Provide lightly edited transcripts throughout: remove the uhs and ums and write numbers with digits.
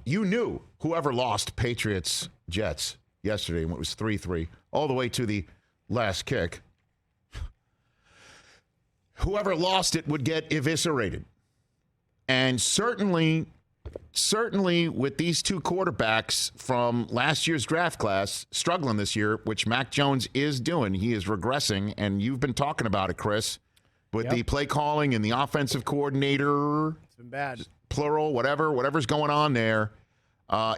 you knew whoever lost Patriots-Jets yesterday, when it was 3-3, all the way to the last kick, whoever lost it would get eviscerated. And certainly with these two quarterbacks from last year's draft class struggling this year, which Mac Jones is doing, he is regressing, and you've been talking about it, Chris, with the play calling and the offensive coordinator. It's been bad. Plural, whatever's going on there.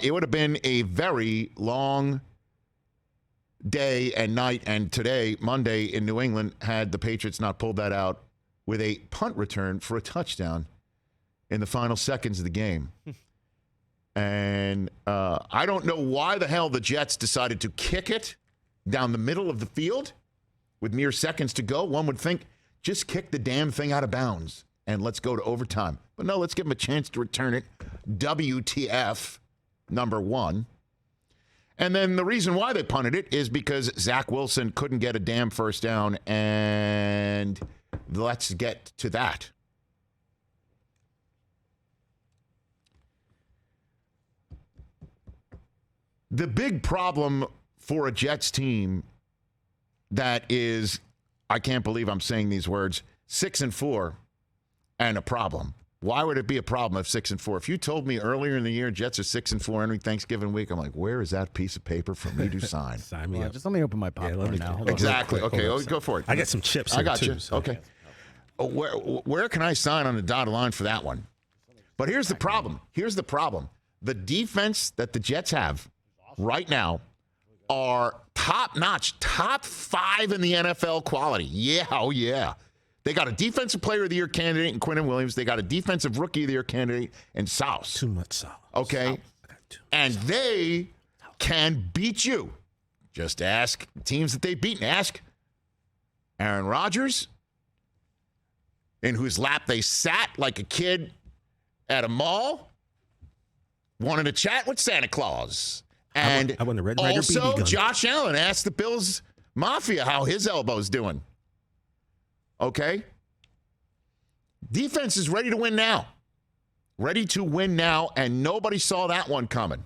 It would have been a very long day and night, and today, Monday, in New England, had the Patriots not pulled that out with a punt return for a touchdown in the final seconds of the game. And I don't know why the hell the Jets decided to kick it down the middle of the field with mere seconds to go. One would think, just kick the damn thing out of bounds and let's go to overtime. But no, let's give them a chance to return it. WTF, number one. And then the reason why they punted it is because Zach Wilson couldn't get a damn first down, and let's get to that. The big problem for a Jets team that is, I can't believe I'm saying these words, 6-4 and a problem. Why would it be a problem if 6-4? If you told me earlier in the year Jets are 6-4 every Thanksgiving week, I'm like, where is that piece of paper for me to sign? Sign me up. Just let me open my popcorn now. Exactly. Okay, go for it. I got some chips here, I got too. you. So. Okay. Where can I sign on the dotted line for that one? But here's the problem. The defense that the Jets have right now are top-notch, top 5 in the NFL quality. Yeah, oh yeah. They got a Defensive Player of the Year candidate in Quinnen Williams. They got a Defensive Rookie of the Year candidate in Sauce. Too much sauce. Okay? And they can beat you. Just ask teams that they've beaten. Ask Aaron Rodgers, in whose lap they sat like a kid at a mall, wanted to chat with Santa Claus. And I want the Red Ryder also BB gun. Josh Allen asked the Bills Mafia how his elbow's doing. Okay? Defense is ready to win now. Ready to win now, and nobody saw that one coming.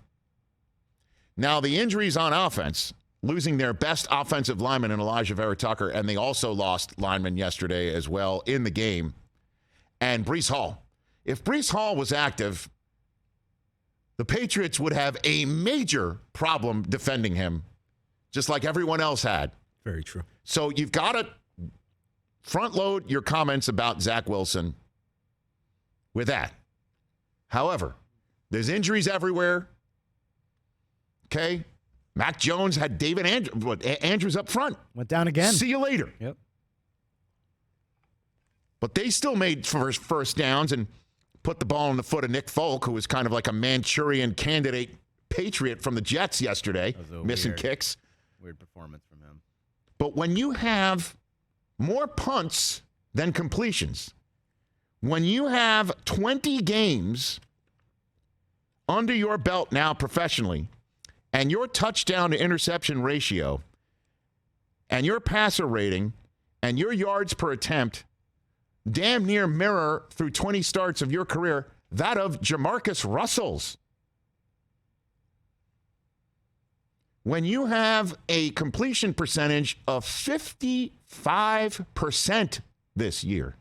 Now, the injuries on offense, losing their best offensive lineman in Elijah Vera Tucker, and they also lost linemen yesterday as well in the game, and Breece Hall. If Breece Hall was active, the Patriots would have a major problem defending him, just like everyone else had. Very true. So you've got to front load your comments about Zach Wilson with that. However, there's injuries everywhere. Okay? Mac Jones had David Andrews up front. Went down again. See you later. Yep. But they still made first downs and put the ball in the foot of Nick Folk, who was kind of like a Manchurian candidate Patriot from the Jets yesterday, missing kicks. Weird performance from him. But when you have more punts than completions, when you have 20 games under your belt now professionally, and your touchdown to interception ratio, and your passer rating, and your yards per attempt damn near mirror through 20 starts of your career that of Jamarcus Russell's. When you have a completion percentage of 55% this year,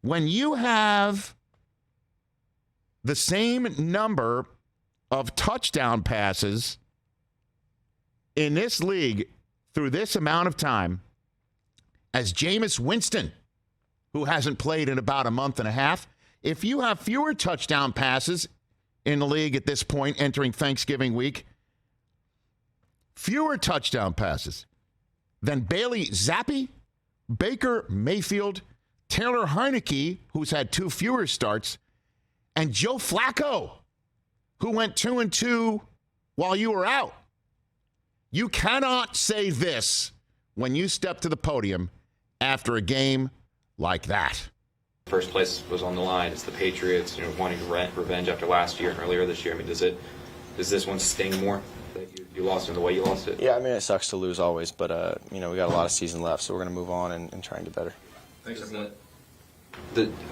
when you have the same number of touchdown passes in this league through this amount of time as Jameis Winston, who hasn't played in about a month and a half, if you have fewer touchdown passes in the league at this point entering Thanksgiving week, fewer touchdown passes than Bailey Zappi, Baker Mayfield, Taylor Heineke, who's had 2 fewer starts, and Joe Flacco, who went 2-2 while you were out. You cannot say this when you step to the podium after a game like that. First place was on the line. It's the Patriots, wanting revenge after last year and earlier this year. I mean, does this one sting more that you lost in the way you lost it? Yeah, I mean, it sucks to lose always, but we got a lot of season left, so we're going to move on and try and get better. Thanks for that.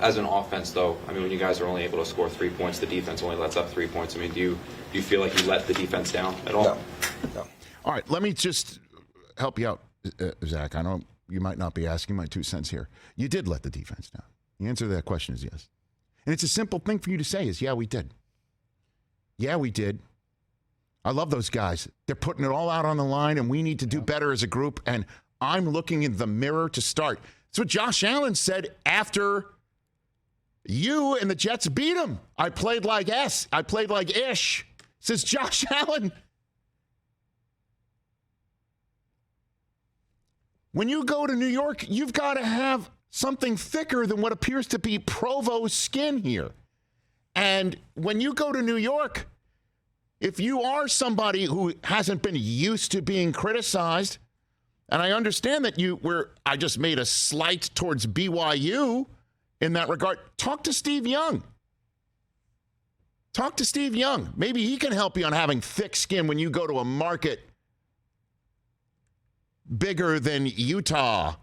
As an offense, though, I mean, when you guys are only able to score 3 points, the defense only lets up 3 points. I mean, do you feel like you let the defense down at all? No. All right, let me just help you out, Zach. I know you might not be asking my 2 cents here. You did let the defense down. The answer to that question is yes. And it's a simple thing for you to say is, yeah, we did. Yeah, we did. I love those guys. They're putting it all out on the line, and we need to do better as a group. And I'm looking in the mirror to start. That's what Josh Allen said after you and the Jets beat him. I played like S. I played like ish, says Josh Allen. When you go to New York, you've got to have something thicker than what appears to be Provo's skin here. And when you go to New York, if you are somebody who hasn't been used to being criticized, and I understand that I just made a slight towards BYU in that regard, talk to Steve Young. Talk to Steve Young. Maybe he can help you on having thick skin when you go to a market bigger than Utah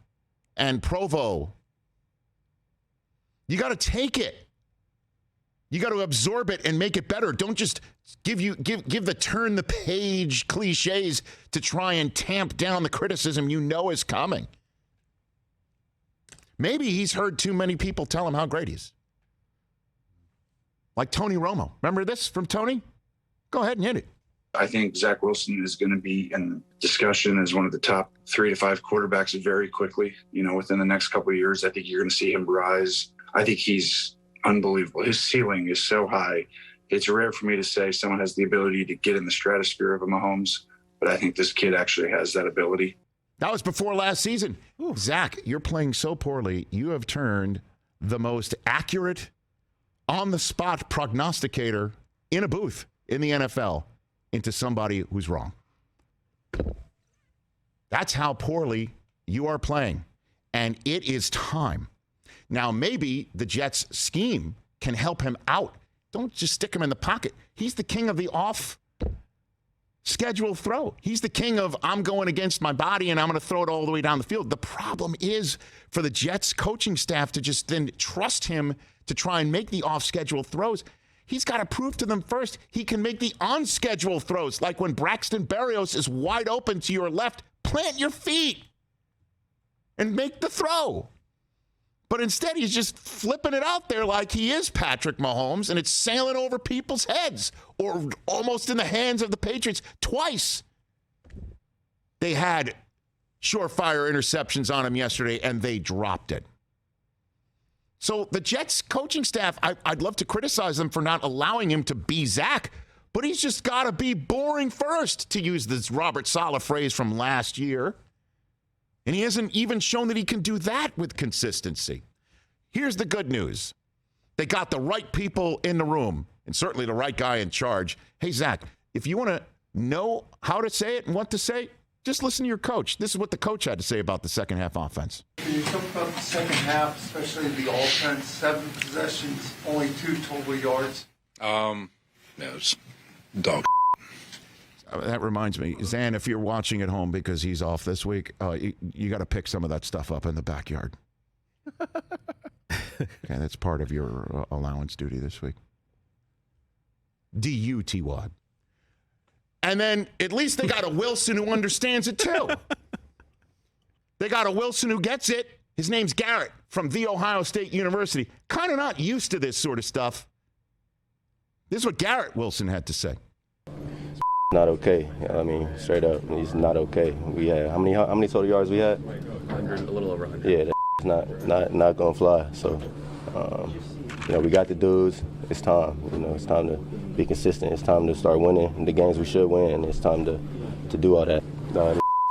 and Provo. You got to take it. You got to absorb it and make it better. Don't just give the turn the page cliches to try and tamp down the criticism you know is coming. Maybe he's heard too many people tell him how great he is. Like Tony Romo. Remember this from Tony? Go ahead and hit it. I think Zach Wilson is going to be in discussion as one of the top 3 to 5 quarterbacks very quickly. Within the next couple of years, I think you're going to see him rise. I think he's unbelievable. His ceiling is so high. It's rare for me to say someone has the ability to get in the stratosphere of a Mahomes, but I think this kid actually has that ability. That was before last season. Ooh. Zach, you're playing so poorly. You have turned the most accurate, on-the-spot prognosticator in a booth in the NFL into somebody who's wrong. That's how poorly you are playing. And it is time. Now, maybe the Jets' scheme can help him out. Don't just stick him in the pocket. He's the king of the off-schedule throw. He's the king of, I'm going against my body and I'm going to throw it all the way down the field. The problem is for the Jets coaching staff to just then trust him to try and make the off-schedule throws. He's got to prove to them first he can make the on-schedule throws. Like when Braxton Berrios is wide open to your left, plant your feet and make the throw. But instead, he's just flipping it out there like he is Patrick Mahomes, and it's sailing over people's heads, or almost in the hands of the Patriots twice. They had surefire interceptions on him yesterday, and they dropped it. So the Jets coaching staff, I'd love to criticize them for not allowing him to be Zach, but he's just got to be boring first, to use this Robert Saleh phrase from last year. And he hasn't even shown that he can do that with consistency. Here's the good news. They got the right people in the room, and certainly the right guy in charge. Hey, Zach, if you want to know how to say it and what to say, just listen to your coach. This is what the coach had to say about the second half offense. Can you talk about the second half, especially the offense? 7 possessions, only 2 total yards. It's dog. That reminds me, Zan, if you're watching at home because he's off this week, you got to pick some of that stuff up in the backyard. Okay, that's part of your allowance duty this week. D-U-T-Y. And then at least they got a Wilson who understands it too. They got a Wilson who gets it. His name's Garrett from The Ohio State University. Kind of not used to this sort of stuff. This is what Garrett Wilson had to say. Not okay. I mean, straight up, he's not okay. We had how many total yards we had? 100, a little over 100. Yeah, that's not gonna fly. So, we got the dudes. It's time. It's time to be consistent. It's time to start winning the games we should win. It's time to do all that.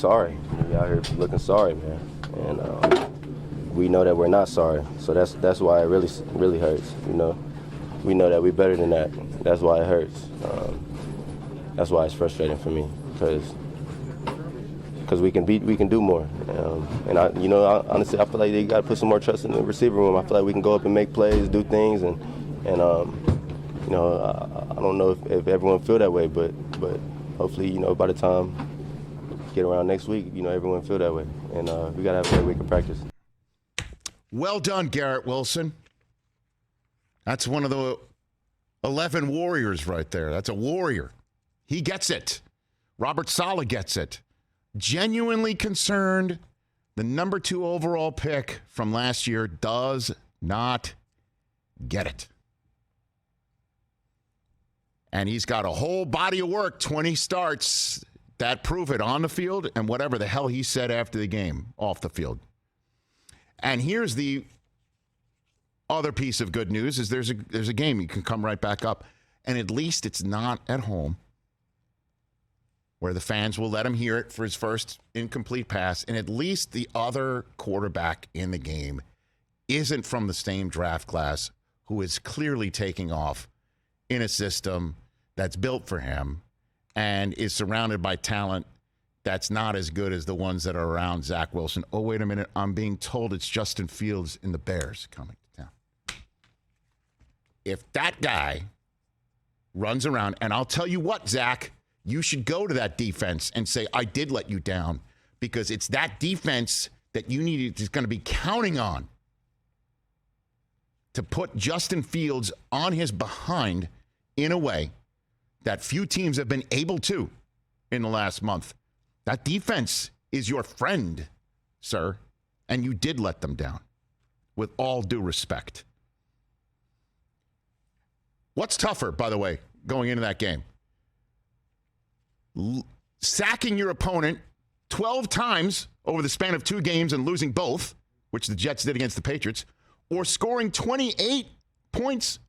Sorry, we out here looking sorry, man, and we know that we're not sorry. So that's why it really hurts. We know that we're better than that. That's why it hurts. That's why it's frustrating for me, because we can do more. And honestly, I feel like they got to put some more trust in the receiver room. I feel like we can go up and make plays, do things, and I don't know if everyone feel that way, but hopefully, by the time we get around next week, everyone feel that way, and we got to have a great week of practice. Well done, Garrett Wilson. That's one of the 11 warriors right there. That's a warrior. He gets it. Robert Saleh gets it. Genuinely concerned. The number 2 overall pick from last year does not get it. And he's got a whole body of work, 20 starts that prove it on the field and whatever the hell he said after the game off the field. And here's the other piece of good news is there's a game you can come right back up, and at least it's not at home where the fans will let him hear it for his first incomplete pass, and at least the other quarterback in the game isn't from the same draft class who is clearly taking off in a system that's built for him and is surrounded by talent that's not as good as the ones that are around Zach Wilson. Oh, wait a minute. I'm being told it's Justin Fields and the Bears coming to town. If that guy runs around, and I'll tell you what, Zach, you should go to that defense and say, I did let you down, because it's that defense that you need is going to be counting on to put Justin Fields on his behind in a way that few teams have been able to in the last month. That defense is your friend, sir, and you did let them down, with all due respect. What's tougher, by the way, going into that game? Sacking your opponent 12 times over the span of 2 games and losing both, which the Jets did against the Patriots, or scoring 28 points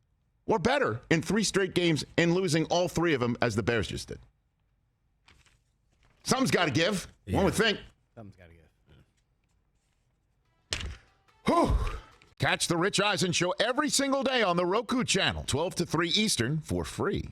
or better in 3 straight games and losing all 3 of them as the Bears just did. Something's got to give. Yeah. One would think. Something's got to give. Whew. Catch the Rich Eisen Show every single day on the Roku channel, 12 to 3 Eastern, for free.